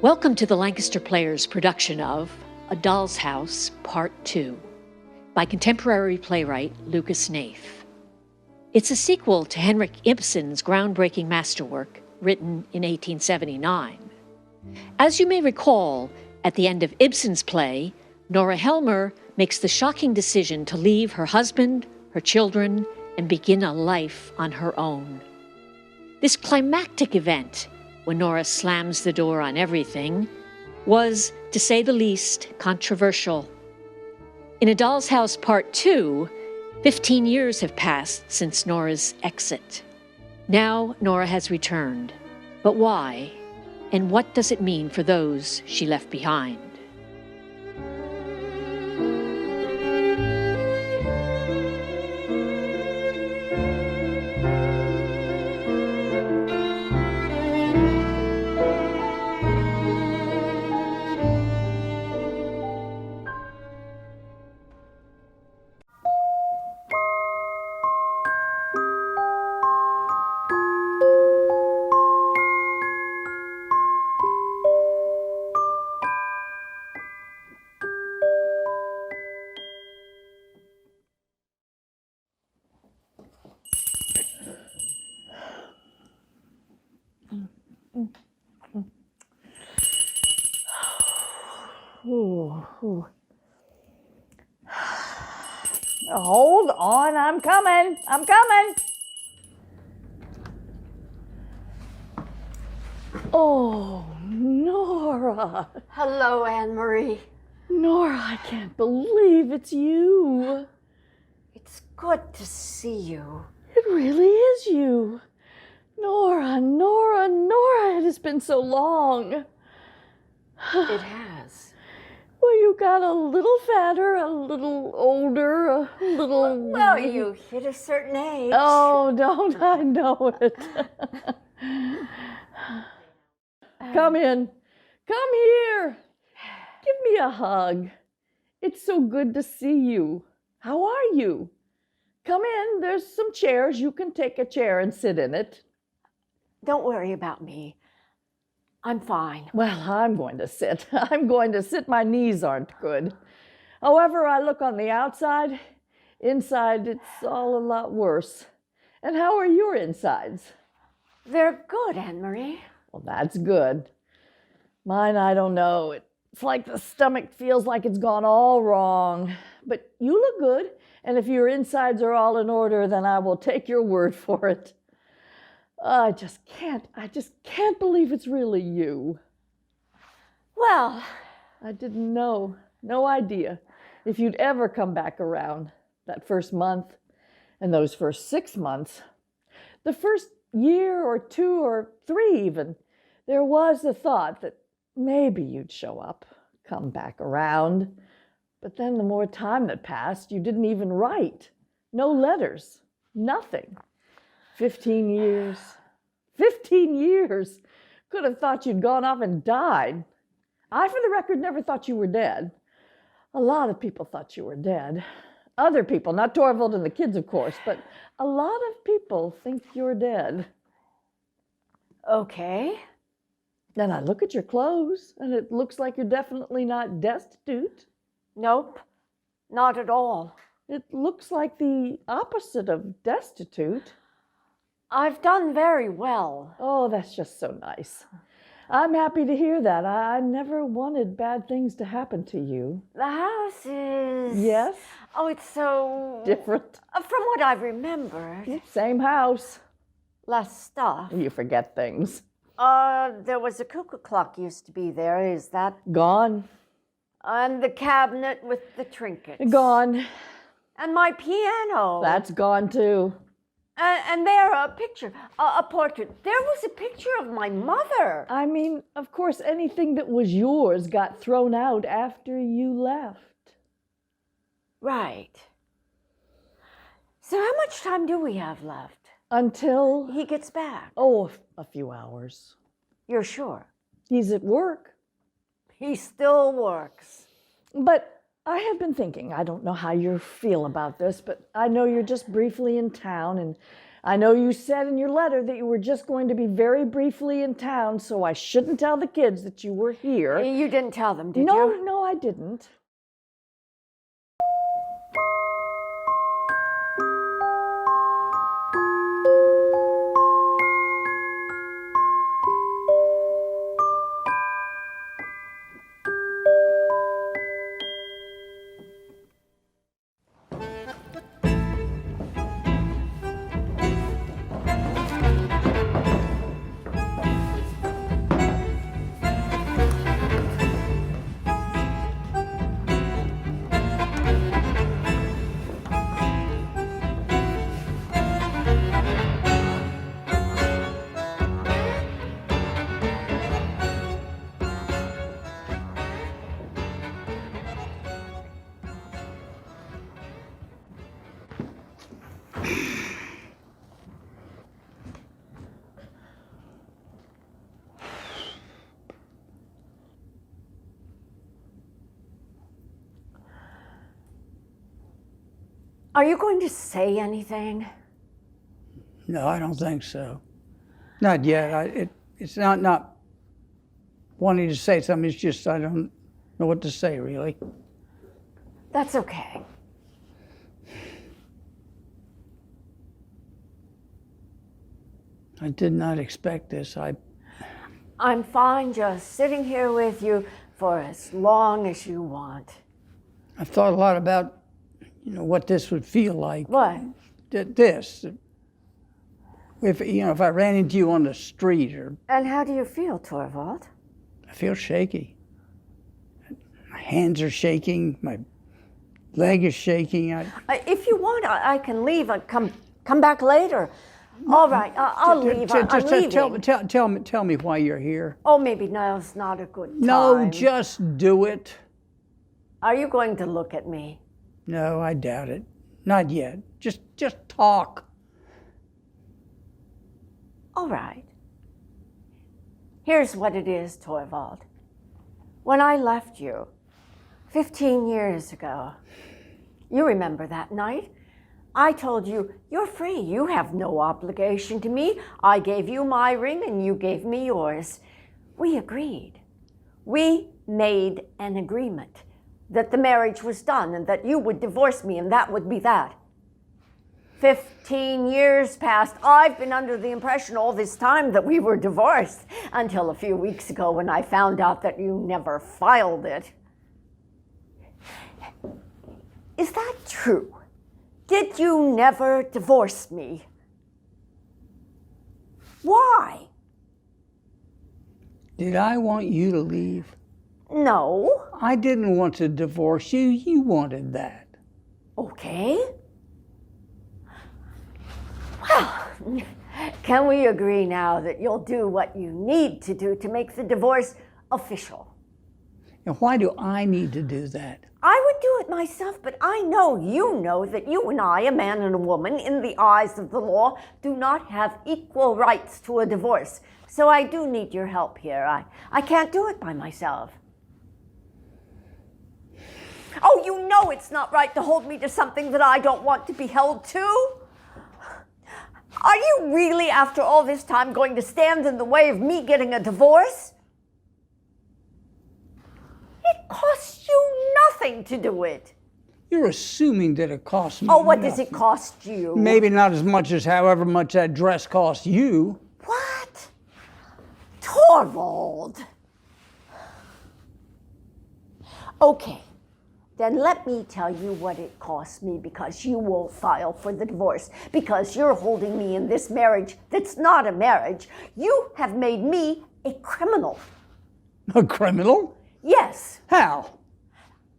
Welcome to the Lancaster Players production of A Doll's House, Part 2, by contemporary playwright Lucas Hnath. It's a sequel to Henrik Ibsen's groundbreaking masterwork, written in 1879. As you may recall, at the end of Ibsen's play, Nora Helmer makes the shocking decision to leave her husband, her children, and begin a life on her own. This climactic event, when Nora slams the door on everything, was, to say the least, controversial. In A Doll's House Part 2, 15 years have passed since Nora's exit. Now Nora has returned. But why? And what does it mean for those she left behind? Hold on, I'm coming. Oh, Nora. Hello, Anne-Marie. Nora, I can't believe it's you. It's good to see you. It really is you. Nora, it has been so long. It has. Well, you got a little fatter, a little older, a little... Well, you hit a certain age. Oh, don't I know it. Come in. Come here. Give me a hug. It's so good to see you. How are you? Come in. There's some chairs. You can take a chair and sit in it. Don't worry about me. I'm fine. Well, I'm going to sit. My knees aren't good. However I look on the outside, inside it's all a lot worse. And how are your insides? They're good, Anne-Marie. Well, that's good. Mine, I don't know. It's like the stomach feels like it's gone all wrong. But you look good, and if your insides are all in order, then I will take your word for it. I just can't believe it's really you. Well, I didn't know, no idea if you'd ever come back around that first month and those first 6 months. The first year or 2 or 3 even, there was the thought that maybe you'd show up, come back around. But then the more time that passed, you didn't even write. No letters, nothing. 15 years. 15 years. Could have thought you'd gone off and died. I, for the record, never thought you were dead. A lot of people thought you were dead. Other people, not Torvald and the kids, of course, but a lot of people think you're dead. okay. Then I look at your clothes, and it looks like you're definitely not destitute. Nope, not at all. It looks like the opposite of destitute. I've done very well. Oh, that's just so nice. I'm happy to hear that. I never wanted bad things to happen to you. The house is... Yes? Oh, it's so... Different. From what I've remembered. Same house. Less stuff. You forget things. There was a cuckoo clock used to be there. Is that... Gone. And the cabinet with the trinkets. Gone. And my piano. That's gone too. And there, a picture, a portrait. There was a picture of my mother. I mean, of course, anything that was yours got thrown out after you left. Right. So how much time do we have left? Until... He gets back. Oh, a few hours. You're sure? He's at work. He still works. But I have been thinking, I don't know how you feel about this, but I know you're just briefly in town, and I know you said in your letter that you were just going to be very briefly in town, so I shouldn't tell the kids that you were here. You didn't tell them, did No, you? no, I didn't. Are you going to say anything? No, I don't think so. Not yet. It's not wanting to say something. It's just I don't know what to say, really. That's okay. I did not expect this. I'm fine just sitting here with you for as long as you want. I've thought a lot about, what this would feel like. What? This. If I ran into you on the street And how do you feel, Torvald? I feel shaky. My hands are shaking. My leg is shaking. If you want, I can leave. Come back later. All right, I'll leave. I'm leaving. Tell me why you're here. Oh, maybe now's not a good time. No, just do it. Are you going to look at me? No, I doubt it. Not yet. Just talk. All right. Here's what it is, Torvald. When I left you 15 years ago, you remember that night? I told you, you're free. You have no obligation to me. I gave you my ring and you gave me yours. We agreed. We made an agreement that the marriage was done and that you would divorce me and that would be that. 15 years passed. I've been under the impression all this time that we were divorced until a few weeks ago when I found out that you never filed it. Is that true? Did you never divorce me? Why? Did I want you to leave? No. I didn't want to divorce you. You wanted that. Okay. Well, can we agree now that you'll do what you need to do to make the divorce official? And why do I need to do that? I would do it myself, but I know you know that you and I, a man and a woman, in the eyes of the law, do not have equal rights to a divorce. So I do need your help here. I can't do it by myself. Oh, you know it's not right to hold me to something that I don't want to be held to. Are you really, after all this time, going to stand in the way of me getting a divorce? It costs you nothing to do it. You're assuming that it costs me. Oh, what nothing. does it cost you? Maybe not as much as however much that dress cost you. What? Torvald. Okay, then let me tell you what it costs me because you won't file for the divorce, because you're holding me in this marriage that's not a marriage. You have made me a criminal. A criminal? Yes. How?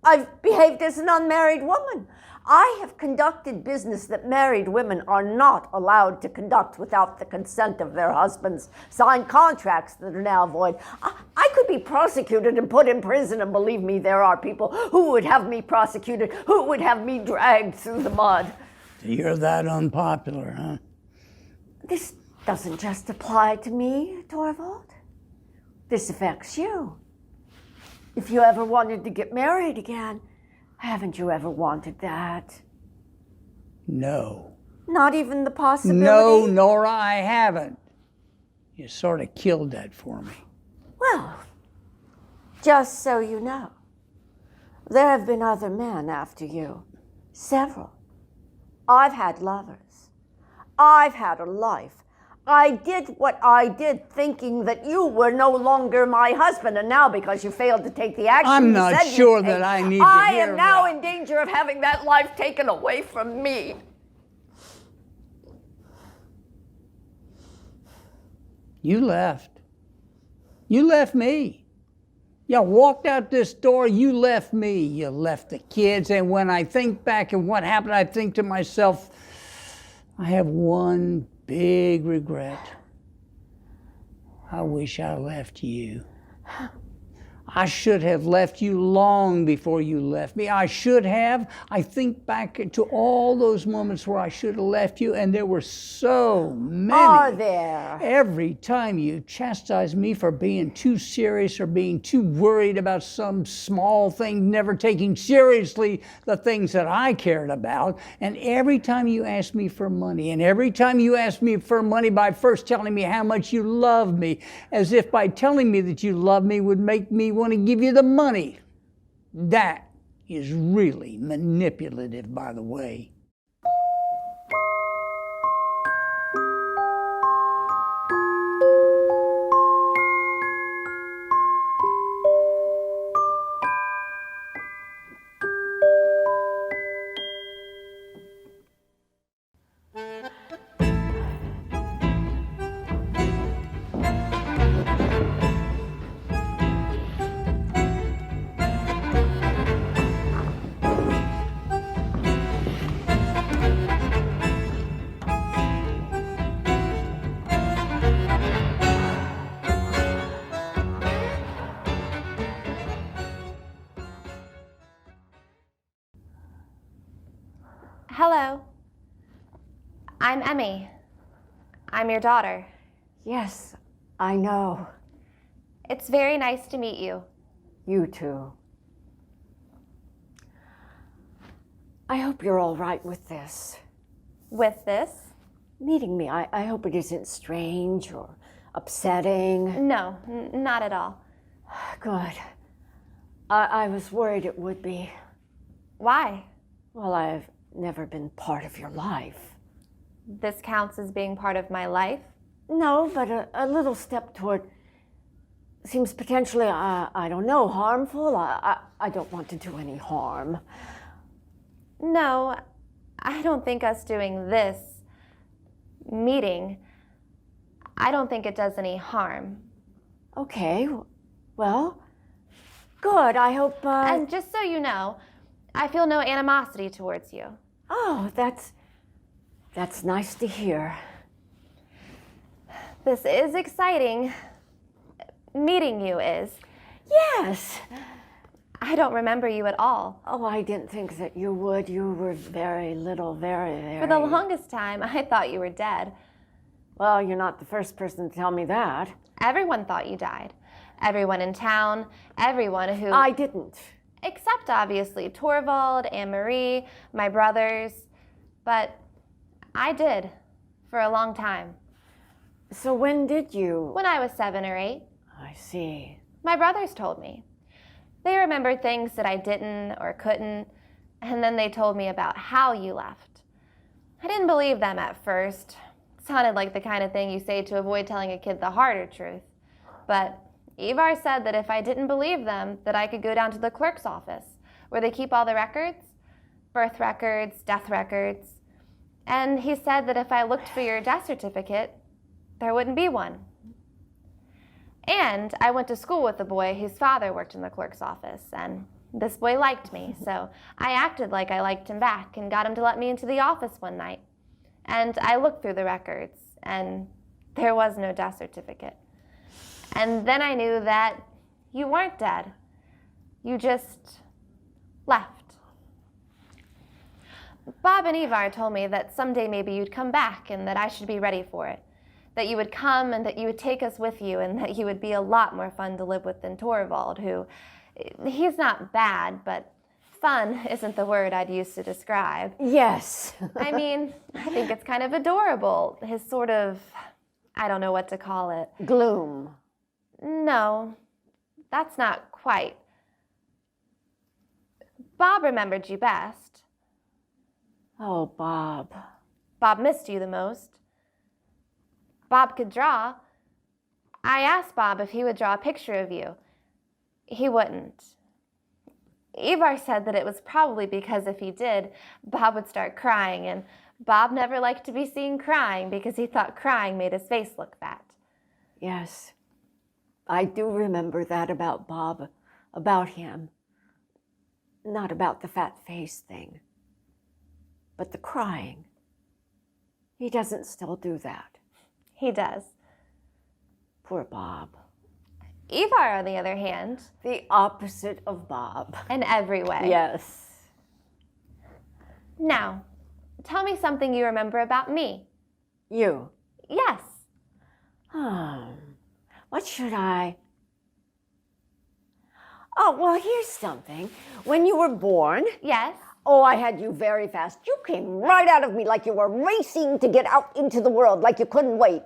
I've behaved as an unmarried woman. I have conducted business that married women are not allowed to conduct without the consent of their husbands, signed contracts that are now void. I could be prosecuted and put in prison, and believe me, there are people who would have me prosecuted, who would have me dragged through the mud. You're that unpopular, huh? This doesn't just apply to me, Torvald. This affects you. If you ever wanted to get married again, haven't you ever wanted that? No. Not even the possibility? No, Nora, I haven't. You sort of killed that for me. Well, just so you know, there have been other men after you. Several. I've had lovers. I've had a life. I did what I did thinking that you were no longer my husband, and now because you failed to take the action I'm you not said sure you'd take, that I need to I hear am now that. in danger of having that life taken away from me. You left. You left me. You walked out this door, you left me. You left the kids, and when I think back and what happened, I think to myself, I have one big regret. I wish I left you. I should have left you long before you left me. I should have. I think back to all those moments where I should have left you, and there were so many. Are there? Every time you chastised me for being too serious or being too worried about some small thing, never taking seriously the things that I cared about, and every time you asked me for money, and every time you asked me for money by first telling me how much you loved me, as if by telling me that you loved me would make me want to give you the money. That is really manipulative, by the way. Hello. I'm Emmy. I'm your daughter. Yes, I know. It's very nice to meet you. You too. I hope you're all right with this. With this? Meeting me, I hope it isn't strange or upsetting. No, not at all. Good. I was worried it would be. Why? Well, I've never been part of your life. This counts as being part of my life? No, but a little step toward seems potentially, I don't know, harmful. I don't want to do any harm. No, I don't think us doing this meeting, I don't think it does any harm. Okay, well, good. I hope. And just so you know, I feel no animosity towards you. Oh, that's nice to hear. This is exciting. Meeting you is. Yes. I don't remember you at all. Oh, I didn't think that you would. You were very little, very. For the longest time, I thought you were dead. Well, you're not the first person to tell me that. Everyone thought you died. Everyone in town, everyone who... I didn't. Except, obviously, Torvald, Anne-Marie, my brothers. But I did, for a long time. So when did you? When I was 7 or 8. I see. My brothers told me. They remembered things that I didn't or couldn't, and then they told me about how you left. I didn't believe them at first. It sounded like the kind of thing you say to avoid telling a kid the harder truth. But Ivar said that if I didn't believe them, that I could go down to the clerk's office, where they keep all the records, birth records, death records. And he said that if I looked for your death certificate, there wouldn't be one. And I went to school with a boy whose father worked in the clerk's office, and this boy liked me, so I acted like I liked him back and got him to let me into the office one night. And I looked through the records, and there was no death certificate. And then I knew that you weren't dead. You just left. Bob and Ivar told me that someday maybe you'd come back and that I should be ready for it. That you would come and that you would take us with you and that you would be a lot more fun to live with than Torvald, who, he's not bad, but Fun isn't the word I'd use to describe. Yes. I mean, I think it's kind of adorable. His sort of, I don't know what to call it. Gloom. No, that's not quite. Bob remembered you best. Oh, Bob. Bob missed you the most. Bob could draw. I asked Bob if he would draw a picture of you. He wouldn't. Ivar said that it was probably because if he did, Bob would start crying, and Bob never liked to be seen crying because he thought crying made his face look fat. Yes. I do remember that about Bob, about him. Not about the fat face thing, but the crying. He doesn't still do that. He does. Poor Bob. Ivar, on the other hand, The opposite of Bob. in every way. Yes. Now, tell me something you remember about me. You. Yes. What should I? Oh, well, here's something. When you were born, Yes. oh, I had you very fast. You came right out of me like you were racing to get out into the world, like you couldn't wait.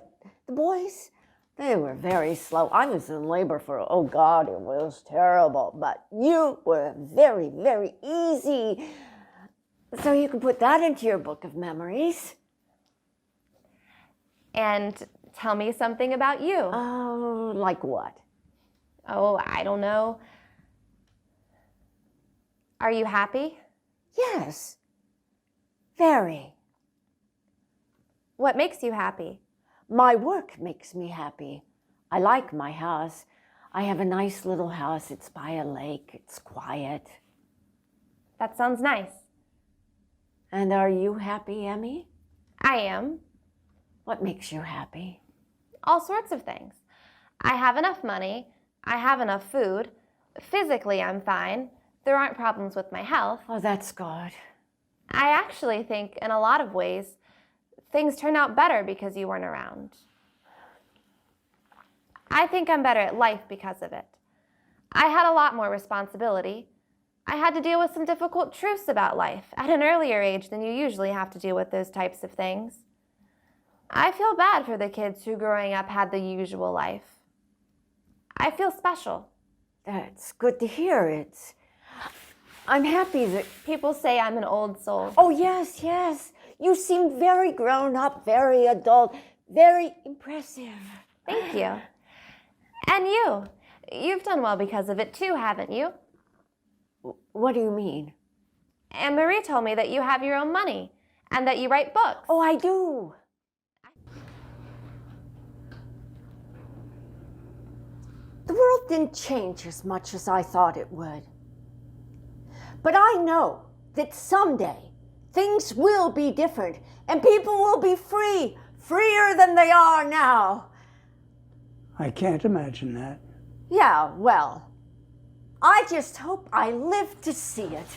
The boys, they were very slow. I was in labor for, oh God, it was terrible. But you were very, very easy. So you can put that into your book of memories. And tell me something about you. Oh, like what? Oh, I don't know. Are you happy? Yes, very. What makes you happy? My work makes me happy. I like my house. I have a nice little house. It's by a lake. It's quiet. That sounds nice. And are you happy, Emmy? I am. What makes you happy? All sorts of things. I have enough money. I have enough food. Physically, I'm fine. There aren't problems with my health. Oh, that's good. I actually think, in a lot of ways, things turn out better because you weren't around. I think I'm better at life because of it. I had a lot more responsibility. I had to deal with some difficult truths about life at an earlier age than you usually have to deal with those types of things. I feel bad for the kids who growing up had the usual life. I feel special. That's good to hear. I'm happy that... People say I'm an old soul. Oh, yes, yes. You seem very grown up, very adult, very impressive. Thank you. And you. You've done well because of it too, haven't you? What do you mean? And Marie told me that you have your own money and that you write books. Oh, I do. The world didn't change as much as I thought it would. But I know that someday things will be different and people will be free, freer than they are now. I can't imagine that. Yeah, well, I just hope I live to see it.